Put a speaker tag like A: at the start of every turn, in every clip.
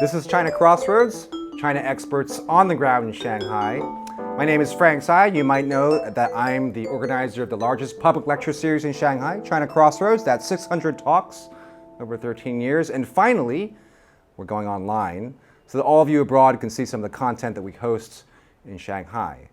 A: This is China Crossroads, China experts on the ground in Shanghai. My name is Frank Tsai. You might know that I'm the organizer of the largest public lecture series in Shanghai, China Crossroads. That's 600 talks over 13 years. And finally, we're going online so that all of you abroad can see some of the content that we host in Shanghai.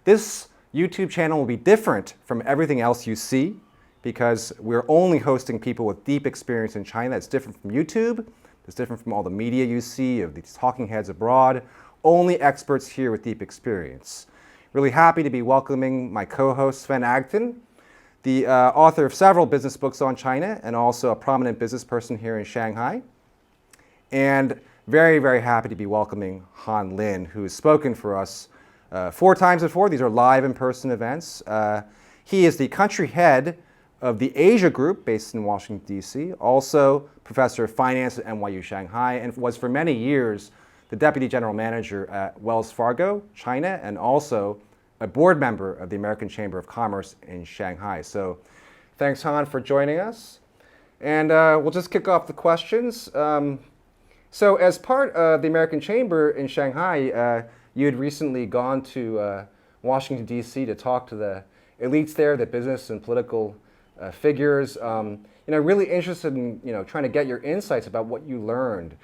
A: This YouTube channel will be different from everything else you see because we're only hosting people with deep experience in China. That's different from YouTube. It's different from all the media you see of these talking heads abroad. Only experts here with deep experience. Really happy to be welcoming my co-host Sven Agton, the author of several business books on China and also a prominent business person here in Shanghai. And very, very happy to be welcoming Han Lin, who has spoken for us 4 times before. These are live in-person events. He is the country head of the Asia Group based in Washington, D.C., also professor of finance at NYU Shanghai, and was for many years the deputy general manager at Wells Fargo China, and also a board member of the American Chamber of Commerce in Shanghai. So thanks, Han, for joining us. And we'll just kick off the questions. So as part of the American Chamber in Shanghai, you had recently gone to Washington, D.C. to talk to the elites there, the business and political figures. Really interested in trying to get your insights about what you learned.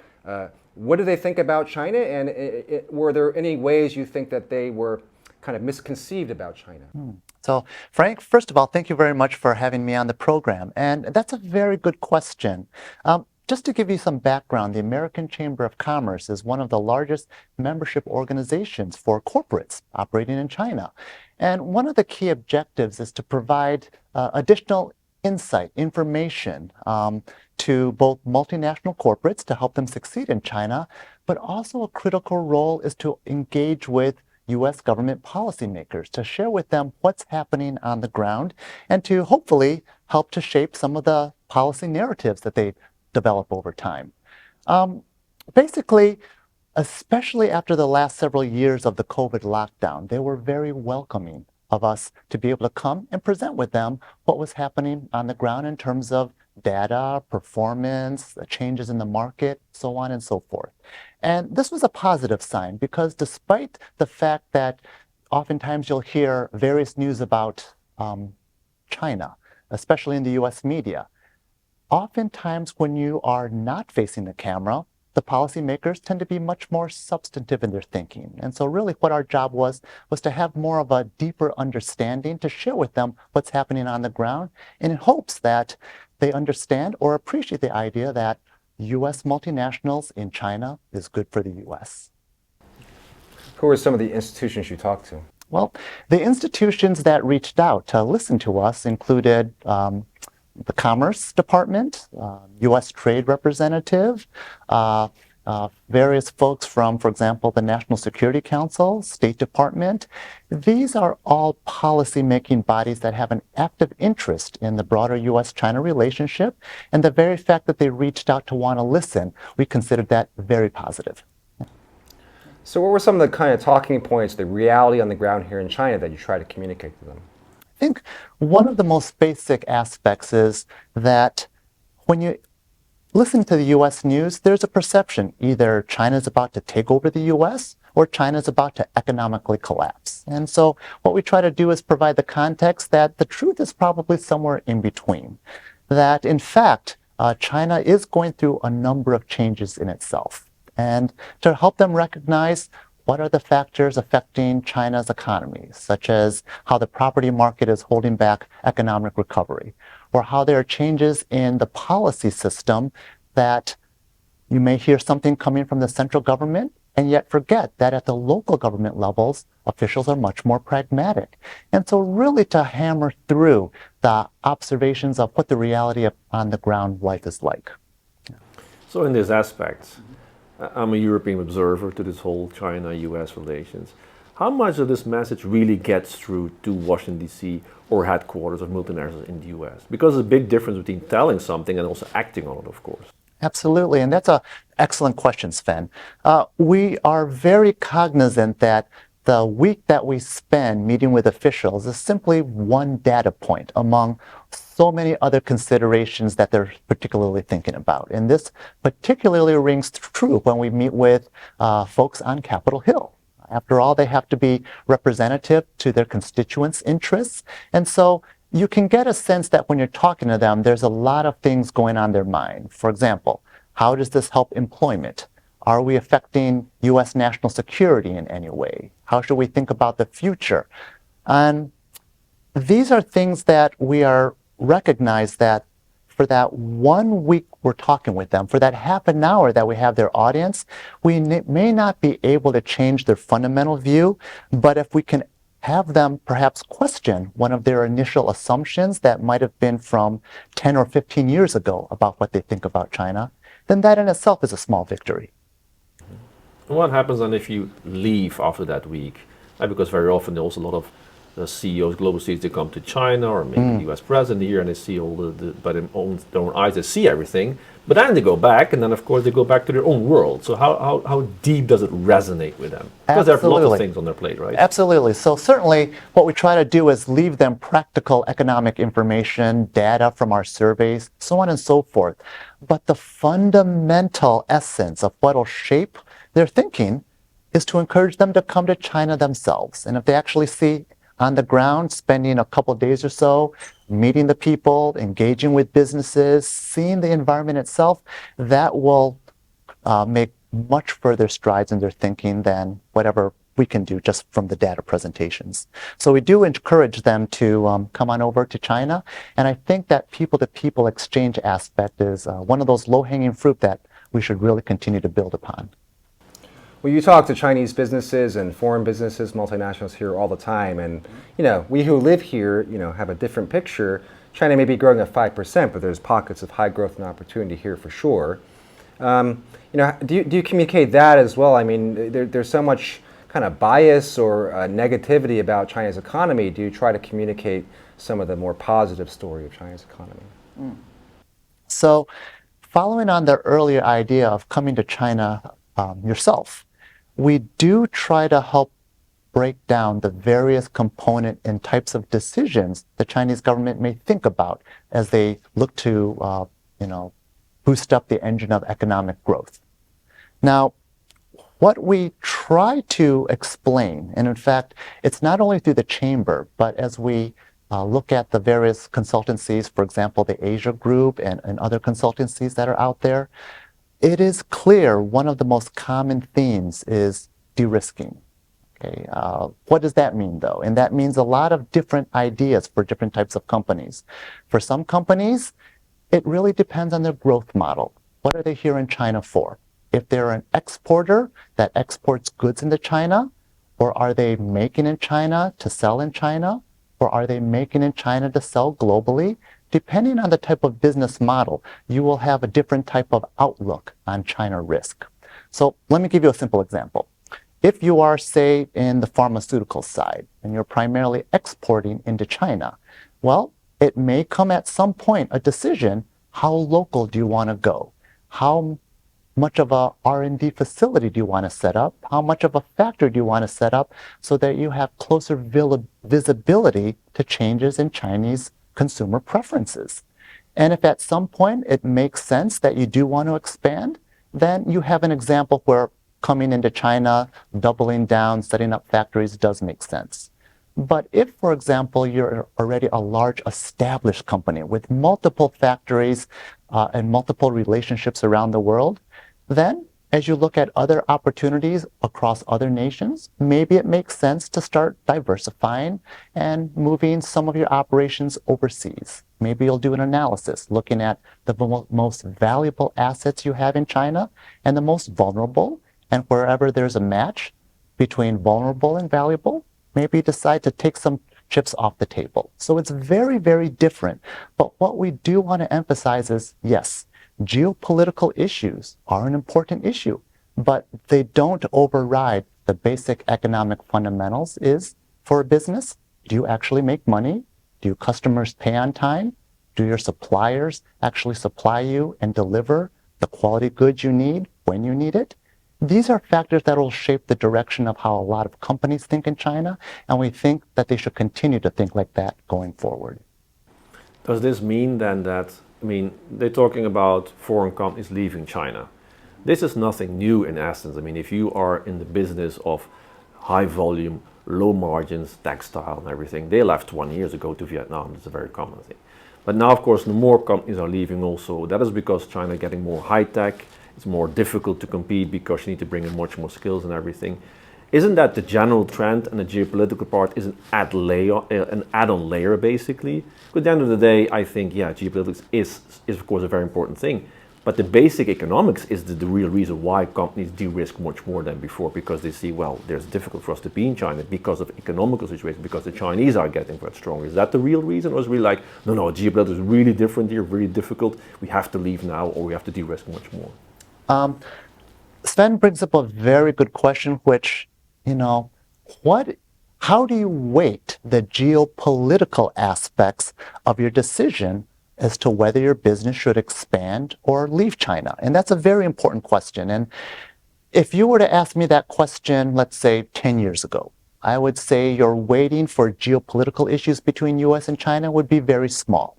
A: What do they think about China, and were there any ways you think that they were kind of misconceived about China?
B: So, Frank, first of all, thank you very much for having me on the program. And that's a very good question. Just to give you some background, the American Chamber of Commerce is one of the largest membership organizations for corporates operating in China. And one of the key objectives is to provide additional insight, information to both multinational corporates to help them succeed in China, but also a critical role is to engage with U.S. government policymakers, to share with them what's happening on the ground, and to hopefully help to shape some of the policy narratives that they develop over time. Basically, especially after the last several years of the COVID lockdown, they were very welcoming of us to be able to come and present with them what was happening on the ground in terms of data, performance, the changes in the market, so on and so forth. And this was a positive sign because despite the fact that oftentimes you'll hear various news about China, especially in the US media, oftentimes when you are not facing the camera, the policymakers tend to be much more substantive in their thinking. And so really what our job was to have more of a deeper understanding, to share with them what's happening on the ground, and in hopes that they understand or appreciate the idea that U.S. multinationals in China is good for the U.S.
A: Who were some of the institutions you talked to?
B: Well, the institutions that reached out to listen to us included the Commerce Department, U.S. Trade Representative, various folks from, for example, the National Security Council, State Department. These are all policy-making bodies that have an active interest in the broader U.S.-China relationship, and the very fact that they reached out to want to listen, we considered that very positive.
A: So what were some of the kind of talking points, the reality on the ground here in China that you try to communicate to them?
B: I think one of the most basic aspects is that when you listen to the U.S. news, there's a perception either China's about to take over the U.S. or China's about to economically collapse. And so what we try to do is provide the context that the truth is probably somewhere in between. That in fact, China is going through a number of changes in itself. And to help them recognize what are the factors affecting China's economy, such as how the property market is holding back economic recovery, or how there are changes in the policy system that you may hear something coming from the central government and yet forget that at the local government levels, officials are much more pragmatic. And so really to hammer through the observations of what the reality of on the ground life is like.
C: So in this aspect, I'm a European observer to this whole China-US relations. How much of this message really gets through to Washington, D.C. or headquarters of multinationals in the U.S.? Because there's a big difference between telling something and also acting on it, of course.
B: Absolutely, and that's an excellent question, Sven. We are very cognizant that the week that we spend meeting with officials is simply one data point among so many other considerations that they're particularly thinking about. And this particularly rings true when we meet with folks on Capitol Hill. After all, they have to be representative to their constituents' interests. And so you can get a sense that when you're talking to them, there's a lot of things going on in their mind. For example, how does this help employment? Are we affecting U.S. national security in any way? How should we think about the future? And these are things that we are recognized that for that 1 week we're talking with them, for that half an hour that we have their audience, we may not be able to change their fundamental view, but if we can have them perhaps question one of their initial assumptions that might have been from 10 or 15 years ago about what they think about China, then that in itself is a small victory.
C: What happens then if you leave after that week? Because very often there's also a lot of CEOs, global CEOs, they come to China or maybe the US president here and they see all by their own eyes, they see everything. But then they go back and then of course they go back to their own world. So how deep does it resonate with them? Because there are lots of things on their plate, right?
B: Absolutely. So certainly what we try to do is leave them practical economic information, data from our surveys, so on and so forth. But the fundamental essence of what will shape their thinking is to encourage them to come to China themselves. And if they actually see on the ground, spending a couple of days or so, meeting the people, engaging with businesses, seeing the environment itself, that will make much further strides in their thinking than whatever we can do just from the data presentations. So we do encourage them to come on over to China. And I think that people-to-people exchange aspect is one of those low-hanging fruit that we should really continue to build upon.
A: Well, you talk to Chinese businesses and foreign businesses, multinationals here all the time, and we who live here, have a different picture. China may be growing at 5%, but there's pockets of high growth and opportunity here for sure. Do you communicate that as well? I mean, there's so much kind of bias or negativity about China's economy. Do you try to communicate some of the more positive story of China's economy?
B: So, following on the earlier idea of coming to China yourself, we do try to help break down the various component and types of decisions the Chinese government may think about as they look to, boost up the engine of economic growth. Now, what we try to explain, and in fact, it's not only through the chamber, but as we look at the various consultancies, for example, the Asia Group and other consultancies that are out there, it is clear one of the most common themes is de-risking. Okay, what does that mean though? And that means a lot of different ideas for different types of companies. For some companies, it really depends on their growth model. What are they here in China for? If they're an exporter that exports goods into China, or are they making in China to sell in China, or are they making in China to sell globally? Depending on the type of business model, you will have a different type of outlook on China risk. So let me give you a simple example. If you are, say, in the pharmaceutical side and you're primarily exporting into China, well, it may come at some point a decision, how local do you want to go? How much of a R&D facility do you want to set up? How much of a factory do you want to set up so that you have closer visibility to changes in Chinese consumer preferences? And if at some point it makes sense that you do want to expand, then you have an example where coming into China, doubling down, setting up factories does make sense. But if, for example, you're already a large established company with multiple factories and multiple relationships around the world, then as you look at other opportunities across other nations, maybe it makes sense to start diversifying and moving some of your operations overseas. Maybe you'll do an analysis looking at the most valuable assets you have in China and the most vulnerable, and wherever there's a match between vulnerable and valuable, maybe decide to take some chips off the table. So it's very, very different. But what we do want to emphasize is, yes, geopolitical issues are an important issue, but they don't override the basic economic fundamentals is, for a business, do you actually make money? Do your customers pay on time? Do your suppliers actually supply you and deliver the quality goods you need when you need it? these are factors that will shape the direction of how a lot of companies think in China, and we think that they should continue to think like that going forward.
C: Does this mean then that, I mean, they're talking about foreign companies leaving China. This is nothing new in essence. I mean, if you are in the business of high volume, low margins, textile and everything, they left 20 years ago to Vietnam. That's a very common thing. But now, of course, more companies are leaving also. That is because China is getting more high tech. It's more difficult to compete because you need to bring in much more skills and everything. Isn't that the general trend, and the geopolitical part is an add-on layer basically? But at the end of the day, I think, yeah, geopolitics is of course a very important thing. But the basic economics is the real reason why companies de-risk much more than before, because they see, well, there's difficult for us to be in China because of economical situation, because the Chinese are getting that stronger. Is that the real reason? Or is it really like, no, geopolitics is really different here, very difficult, we have to leave now, or we have to de-risk much more?
B: Sven brings up a very good question, which, how do you weight the geopolitical aspects of your decision as to whether your business should expand or leave China? And that's a very important question. And if you were to ask me that question, let's say 10 years ago, I would say your weighting for geopolitical issues between US and China would be very small.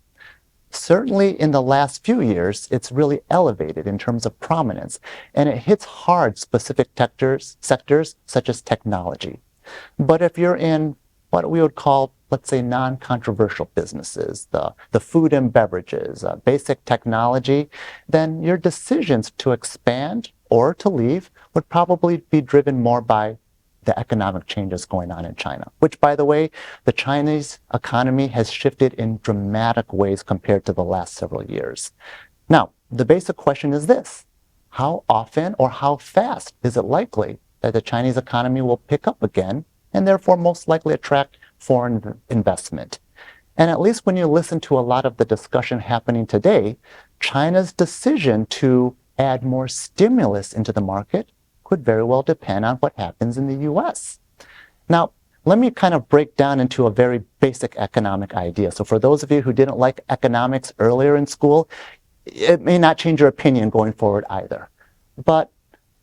B: Certainly in the last few years, it's really elevated in terms of prominence, and it hits hard specific sectors such as technology. But if you're in what we would call, let's say, non-controversial businesses, the food and beverages, basic technology, then your decisions to expand or to leave would probably be driven more by the economic changes going on in China, which, by the way, the Chinese economy has shifted in dramatic ways compared to the last several years. Now, the basic question is this: how often or how fast is it likely that the Chinese economy will pick up again and therefore most likely attract foreign investment? And at least when you listen to a lot of the discussion happening today, China's decision to add more stimulus into the market could very well depend on what happens in the US. Now, let me kind of break down into a very basic economic idea. So for those of you who didn't like economics earlier in school, it may not change your opinion going forward either. But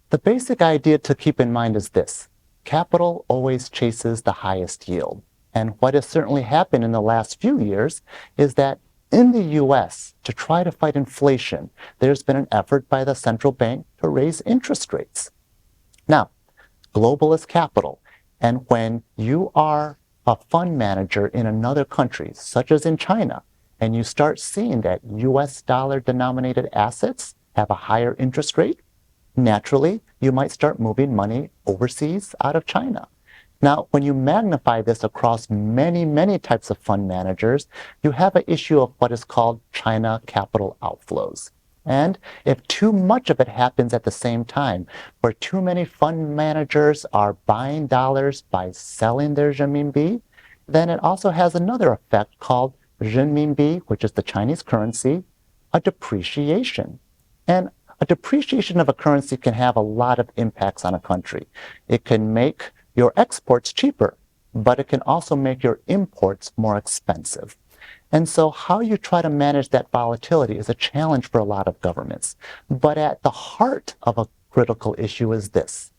B: the basic idea to keep in mind is this: capital always chases the highest yield. And what has certainly happened in the last few years is that in the US, to try to fight inflation, there's been an effort by the central bank to raise interest rates. Now, global is capital, and when you are a fund manager in another country, such as in China, and you start seeing that US dollar denominated assets have a higher interest rate, naturally, you might start moving money overseas out of China. Now, when you magnify this across many, many types of fund managers, you have an issue of what is called China capital outflows. And if too much of it happens at the same time, where too many fund managers are buying dollars by selling their renminbi, then it also has another effect called renminbi, which is the Chinese currency, a depreciation. And a depreciation of a currency can have a lot of impacts on a country. It can make your exports cheaper, but it can also make your imports more expensive. And so how you try to manage that volatility is a challenge for a lot of governments. But at the heart of a critical issue is this: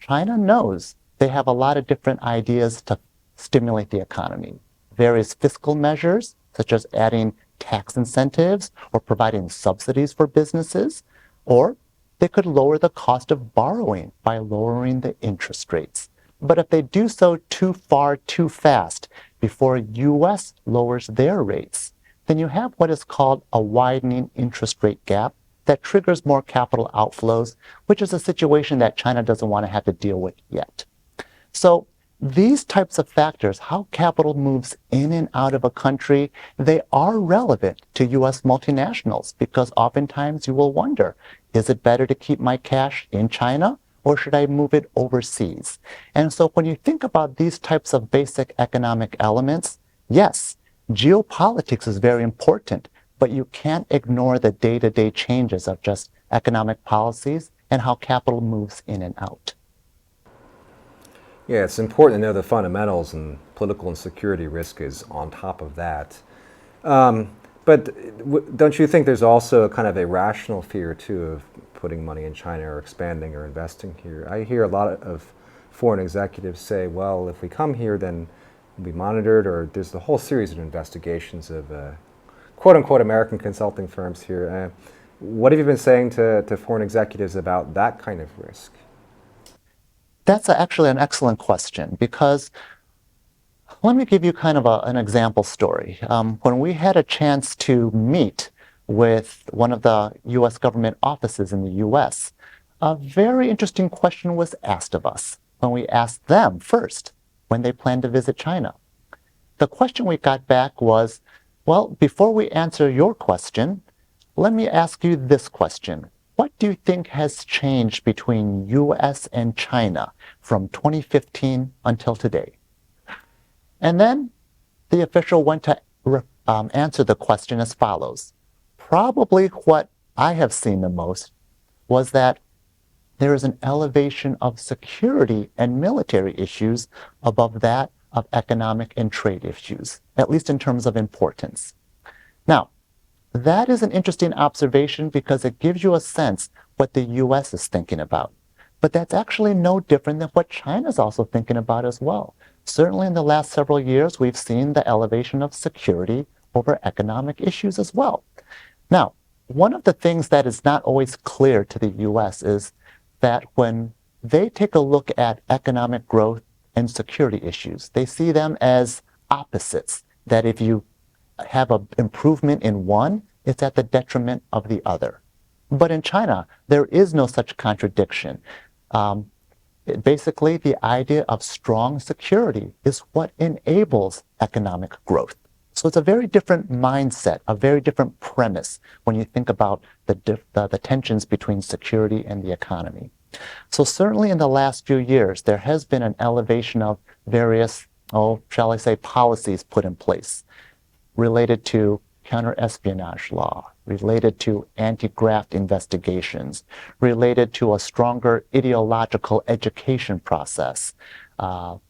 B: China knows they have a lot of different ideas to stimulate the economy. Various fiscal measures, such as adding tax incentives or providing subsidies for businesses, or they could lower the cost of borrowing by lowering the interest rates. But if they do so too far, too fast, before US lowers their rates, then you have what is called a widening interest rate gap that triggers more capital outflows, which is a situation that China doesn't want to have to deal with yet. So these types of factors, how capital moves in and out of a country, they are relevant to US multinationals, because oftentimes you will wonder, is it better to keep my cash in China, or should I move it overseas? And so when you think about these types of basic economic elements, yes, geopolitics is very important, but you can't ignore the day-to-day changes of just economic policies and how capital moves in and out.
A: Yeah, it's important to know the fundamentals, and political and security risk is on top of that. But don't you think there's also kind of a rational fear, too, of putting money in China or expanding or investing here. I hear a lot of foreign executives say, well, if we come here, then we'll be monitored, or there's the whole series of investigations of quote-unquote American consulting firms here. What have you been saying to foreign executives about that kind of risk?
B: That's actually an excellent question, because let me give you kind of an example story. When we had a chance to meet with one of the U.S. government offices in the U.S., a very interesting question was asked of us when we asked them first when they planned to visit China. The question we got back was, well, before we answer your question, let me ask you this question. What do you think has changed between U.S. and China from 2015 until today? And then the official went to answer the question as follows. Probably what I have seen the most was that there is an elevation of security and military issues above that of economic and trade issues, at least in terms of importance. Now, that is an interesting observation because it gives you a sense what the U.S. is thinking about. But that's actually no different than what China is also thinking about as well. Certainly in the last several years, we've seen the elevation of security over economic issues as well. Now, one of the things that is not always clear to the U.S. is that when they take a look at economic growth and security issues, they see them as opposites, that if you have an improvement in one, it's at the detriment of the other. But in China, there is no such contradiction. Basically, the idea of strong security is what enables economic growth. So it's a very different mindset, a very different premise when you think about the tensions between security and the economy. So certainly in the last few years, there has been an elevation of various, shall I say, policies put in place related to counter-espionage law, related to anti-graft investigations, related to a stronger ideological education process,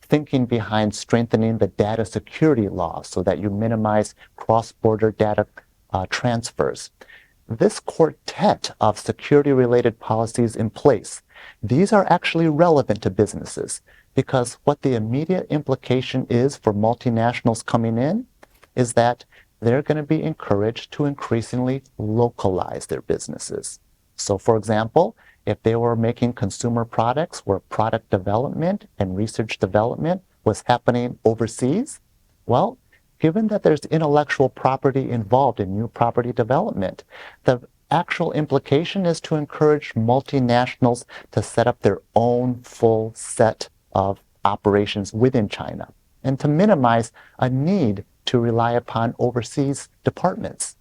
B: thinking behind strengthening the data security law so that you minimize cross-border data transfers. This quartet of security-related policies in place, these are actually relevant to businesses because what the immediate implication is for multinationals coming in is that they're going to be encouraged to increasingly localize their businesses. So for example, if they were making consumer products where product development and research development was happening overseas, well, given that there's intellectual property involved in new property development, the actual implication is to encourage multinationals to set up their own full set of operations within China and to minimize a need to rely upon overseas departments.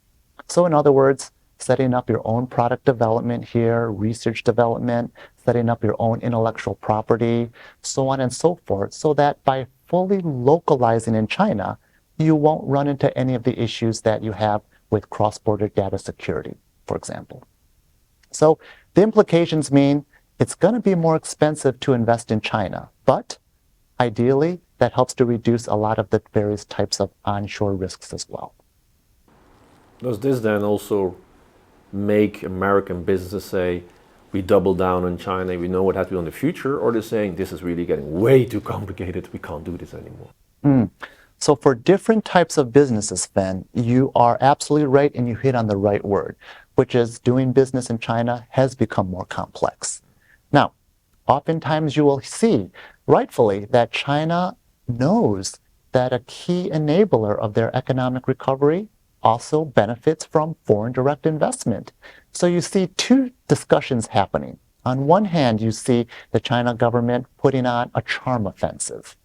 B: So in other words, setting up your own product development here, research development, setting up your own intellectual property, so on and so forth, so that by fully localizing in China, you won't run into any of the issues that you have with cross-border data security, for example. So the implications mean it's going to be more expensive to invest in China, but ideally, that helps to reduce a lot of the various types of onshore risks as well.
C: Does this then also make American businesses say, we double down on China, we know what has to be on the future, or they're saying this is really getting way too complicated, we can't do this anymore?
B: So for different types of businesses, Ben, you are absolutely right and you hit on the right word, which is doing business in China has become more complex. Now, oftentimes you will see, rightfully, that China knows that a key enabler of their economic recovery also benefits from foreign direct investment. So you see two discussions happening. On one hand, you see the China government putting on a charm offensive,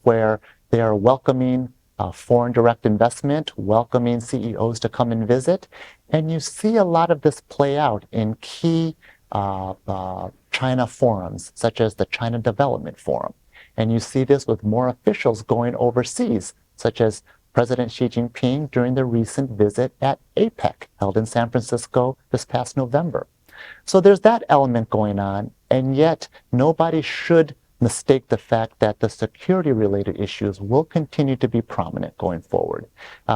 B: where they are welcoming foreign direct investment, welcoming CEOs to come and visit. And you see a lot of this play out in key China forums, such as the China Development Forum. And you see this with more officials going overseas, such as President Xi Jinping during the recent visit at APEC, held in San Francisco this past November. So there's that element going on, and yet nobody should mistake the fact that the security-related issues will continue to be prominent going forward.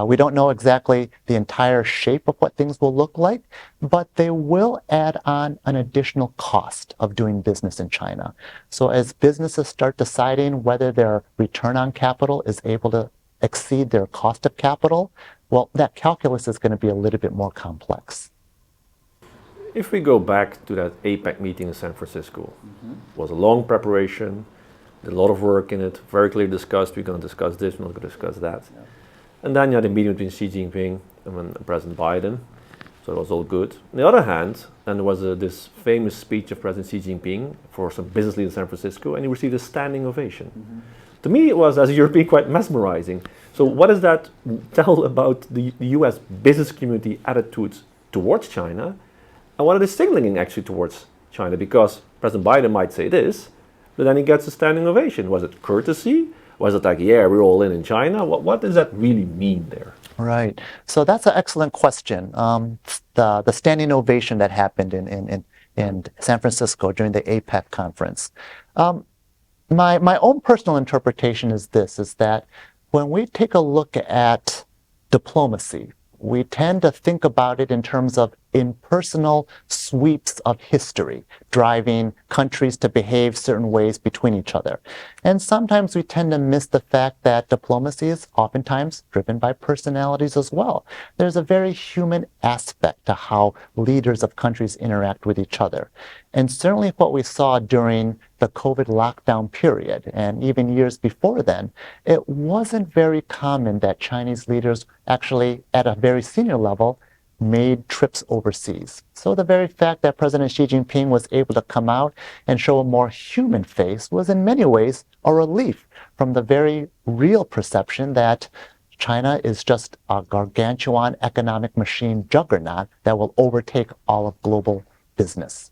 B: We don't know exactly the entire shape of what things will look like, but they will add on an additional cost of doing business in China. So as businesses start deciding whether their return on capital is able to exceed their cost of capital, well, that calculus is going to be a little bit more complex.
C: If we go back to that APEC meeting in San Francisco, it was a long preparation, a lot of work in it, very clearly discussed, we're going to discuss this, we're not going to discuss that. Yeah. And then you had a meeting between Xi Jinping and President Biden, so it was all good. On the other hand, then there was this famous speech of President Xi Jinping for some business leaders in San Francisco, and he received a standing ovation. To me, it was, as a European, quite mesmerizing. So what does that tell about the US business community attitudes towards China? And what are they signaling actually towards China? Because President Biden might say this, but then he gets a standing ovation. Was it courtesy? Was it like, yeah, we're all in China? What does that really mean there? Right.
B: So that's an excellent question. The standing ovation that happened in San Francisco during the APEC conference. My own personal interpretation is this, is that when we take a look at diplomacy, we tend to think about it in terms of impersonal sweeps of history, driving countries to behave certain ways between each other. And sometimes we tend to miss the fact that diplomacy is oftentimes driven by personalities as well. There's a very human aspect to how leaders of countries interact with each other. And certainly what we saw during the COVID lockdown period, and even years before then, it wasn't very common that Chinese leaders actually, at a very senior level, made trips overseas. So the very fact that President Xi Jinping was able to come out and show a more human face was in many ways a relief from the very real perception that China is just a gargantuan economic machine juggernaut that will overtake all of global business.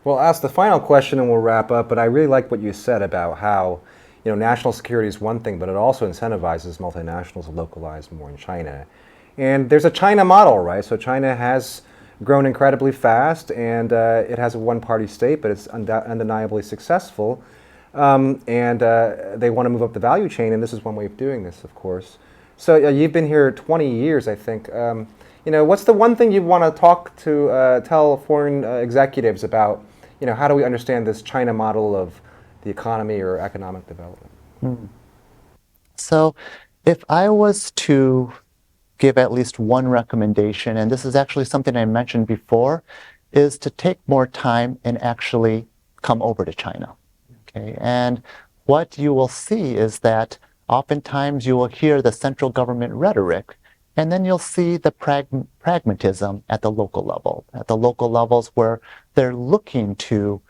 A: Well, I'll ask the final question and we'll wrap up, but I really like what you said about how national security is one thing, but it also incentivizes multinationals to localize more in China. And there's a China model, right? So China has grown incredibly fast, and it has a one-party state, but it's undeniably successful. And they want to move up the value chain, and this is one way of doing this, of course. So you've been here 20 years, I think. What's the one thing you want to tell foreign executives about, how do we understand this China model of the economy or economic development?
B: So if I was to give at least one recommendation, and this is actually something I mentioned before, is to take more time and actually come over to China. Okay? And what you will see is that oftentimes you will hear the central government rhetoric, and then you'll see the pragmatism at the local levels where they're looking to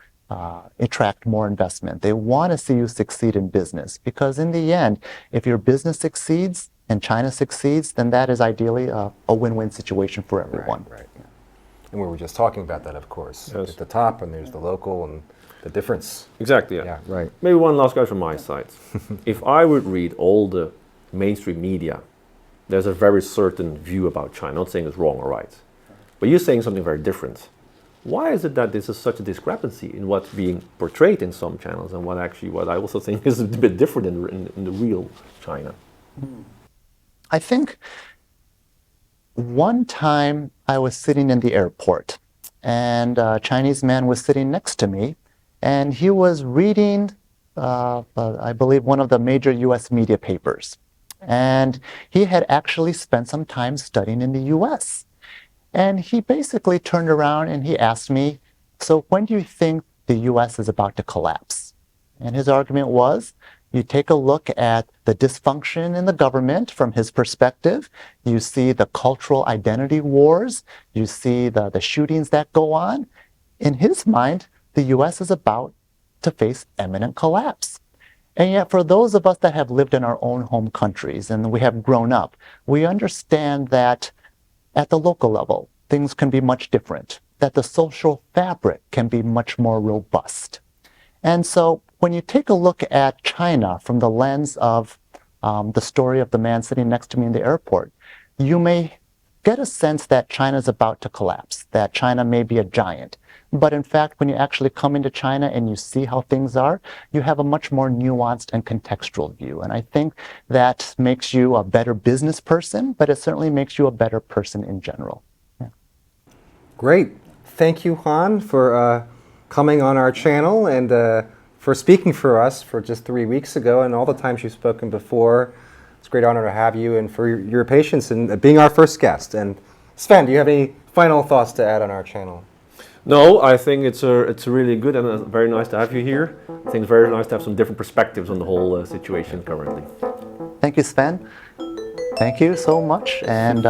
B: attract more investment. They want to see you succeed in business, because in the end, if your business succeeds and China succeeds, then that is ideally a win-win situation for everyone.
A: Right. And we were just talking about that, of course. Yes. At the top, and there's the local and the difference.
C: Exactly, yeah. Right. Maybe one last guy from my side. If I would read all the mainstream media, there's a very certain view about China. I'm not saying it's wrong or right, but you're saying something very different. Why is it that this is such a discrepancy in what's being portrayed in some channels and what I also think is a bit different in the real China?
B: I think one time I was sitting in the airport, and a Chinese man was sitting next to me, and he was reading, I believe, one of the major US media papers. And he had actually spent some time studying in the US. And he basically turned around and he asked me, so when do you think the US is about to collapse? And his argument was, you take a look at the dysfunction in the government from his perspective, you see the cultural identity wars, you see the shootings that go on. In his mind, the US is about to face imminent collapse. And yet for those of us that have lived in our own home countries and we have grown up, we understand that at the local level, things can be much different, that the social fabric can be much more robust. And so when you take a look at China from the lens of the story of the man sitting next to me in the airport, you may get a sense that China's about to collapse, that China may be a giant. But in fact, when you actually come into China and you see how things are, you have a much more nuanced and contextual view. And I think that makes you a better business person, but it certainly makes you a better person in general. Yeah.
A: Great. Thank you, Han, for coming on our channel and for speaking for us for just 3 weeks ago and all the times you've spoken before. It's a great honor to have you and for your patience in being our first guest. And Sven, do you have any final thoughts to add on our channel?
C: No, I think it's really good and very nice to have you here. I think it's very nice to have some different perspectives on the whole situation currently.
B: Thank you, Sven. Thank you so much. And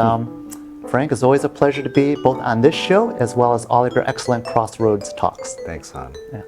B: Frank, it's always a pleasure to be both on this show as well as all of your excellent Crossroads talks.
A: Thanks, Han.
B: Yeah.